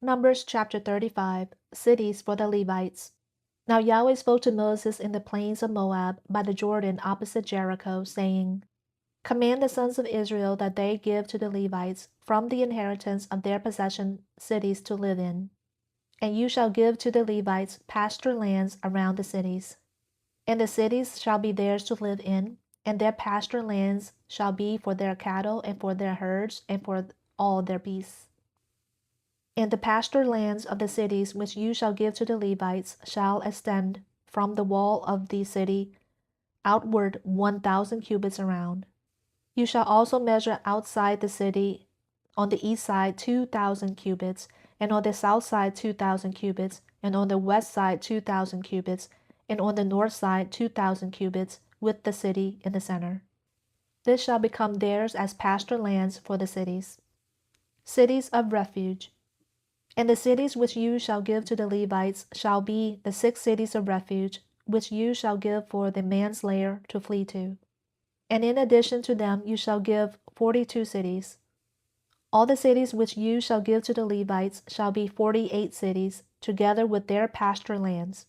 Numbers chapter 35, Cities for the Levites. Now Yahweh spoke to Moses in the plains of Moab by the Jordan opposite Jericho, saying, Command the sons of Israel that they give to the Levites from the inheritance of their possession cities to live in. And you shall give to the Levites pasture lands around the cities. And the cities shall be theirs to live in, and their pasture lands shall be for their cattle and for their herds and for all their beasts. And the pasture lands of the cities which you shall give to the Levites shall extend from the wall of the city outward 1,000 cubits around. You shall also measure outside the city on the east side 2,000 cubits, and on the south side 2,000 cubits, and on the west side 2,000 cubits, and on the north side 2,000 cubits, with the city in the center. This shall become theirs as pasture lands for the cities. Cities of refuge. And the cities which you shall give to the Levites shall be the 6 cities of refuge, which you shall give for the manslayer to flee to. And in addition to them you shall give 42 cities. All the cities which you shall give to the Levites shall be 48 cities, together with their pasture lands.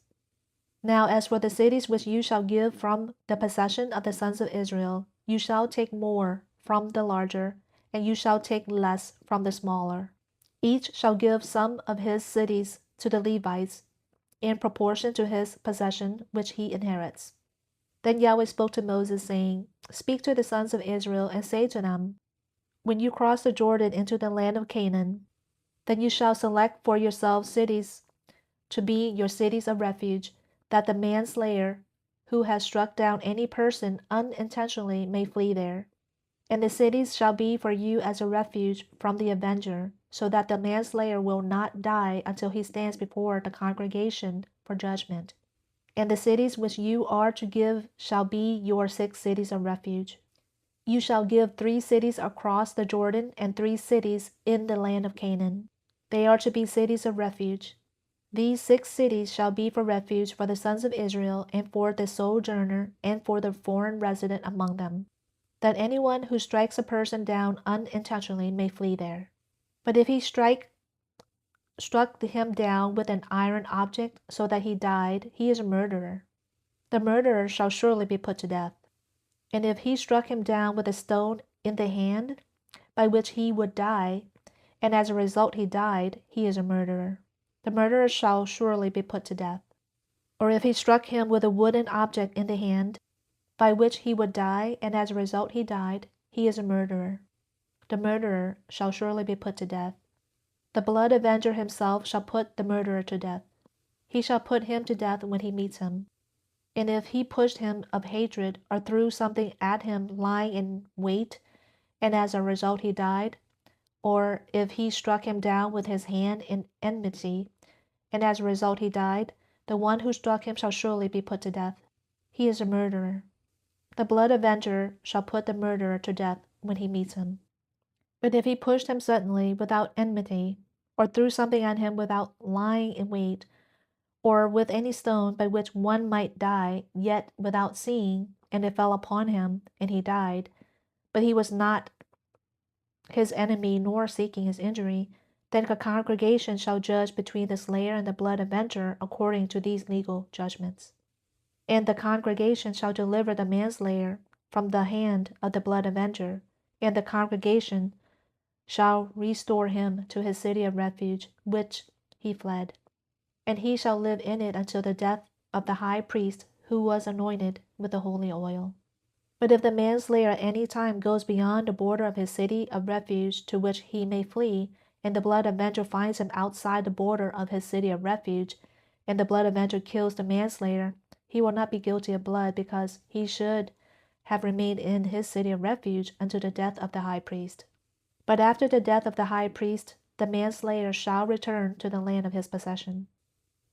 Now as for the cities which you shall give from the possession of the sons of Israel, you shall take more from the larger, and you shall take less from the smaller. Each shall give some of his cities to the Levites, in proportion to his possession which he inherits. Then Yahweh spoke to Moses, saying, Speak to the sons of Israel, and say to them, When you cross the Jordan into the land of Canaan, then you shall select for yourselves cities to be your cities of refuge, that the manslayer who has struck down any person unintentionally may flee there. And the cities shall be for you as a refuge from the avenger, so that the manslayer will not die until he stands before the congregation for judgment. And the cities which you are to give shall be your 6 cities of refuge. You shall give 3 cities across the Jordan and 3 cities in the land of Canaan. They are to be cities of refuge. These 6 cities shall be for refuge for the sons of Israel, and for the sojourner, and for the foreign resident among them, that anyone who strikes a person down unintentionally may flee there. But if he struck him down with an iron object so that he died, he is a murderer. The murderer shall surely be put to death. And if he struck him down with a stone in the hand, by which he would die, and as a result he died, he is a murderer. The murderer shall surely be put to death. Or if he struck him with a wooden object in the hand, by which he would die, and as a result he died, he is a murderer. The murderer shall surely be put to death. The blood avenger himself shall put the murderer to death. He shall put him to death when he meets him. And if he pushed him of hatred, or threw something at him lying in wait, and as a result he died, or if he struck him down with his hand in enmity, and as a result he died, the one who struck him shall surely be put to death. He is a murderer. The blood avenger shall put the murderer to death when he meets him. But if he pushed him suddenly without enmity, or threw something at him without lying in wait, or with any stone by which one might die, yet without seeing, and it fell upon him, and he died, but he was not his enemy nor seeking his injury, then the congregation shall judge between the slayer and the blood avenger according to these legal judgments. And the congregation shall deliver the manslayer from the hand of the blood avenger, and the congregation shall restore him to his city of refuge, which he fled. And he shall live in it until the death of the high priest who was anointed with the holy oil. But if the manslayer at any time goes beyond the border of his city of refuge to which he may flee, and the blood avenger finds him outside the border of his city of refuge, and the blood avenger kills the manslayer, he will not be guilty of blood, because he should have remained in his city of refuge until the death of the high priest. But after the death of the high priest, the manslayer shall return to the land of his possession.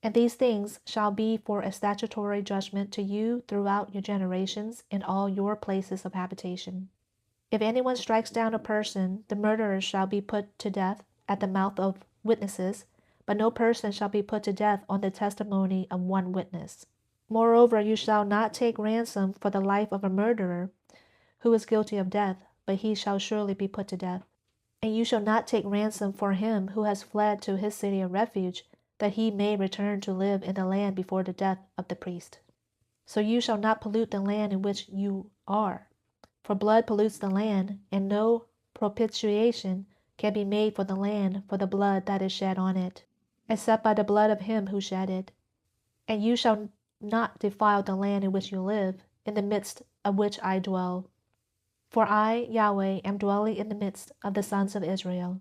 And these things shall be for a statutory judgment to you throughout your generations in all your places of habitation. If anyone strikes down a person, the murderer shall be put to death at the mouth of witnesses, but no person shall be put to death on the testimony of one witness. Moreover, you shall not take ransom for the life of a murderer who is guilty of death, but he shall surely be put to death. And you shall not take ransom for him who has fled to his city of refuge, that he may return to live in the land before the death of the priest. So you shall not pollute the land in which you are, for blood pollutes the land, and no propitiation can be made for the land for the blood that is shed on it, except by the blood of him who shed it. And you shall not defile the land in which you live, in the midst of which I dwell. For I, Yahweh, am dwelling in the midst of the sons of Israel.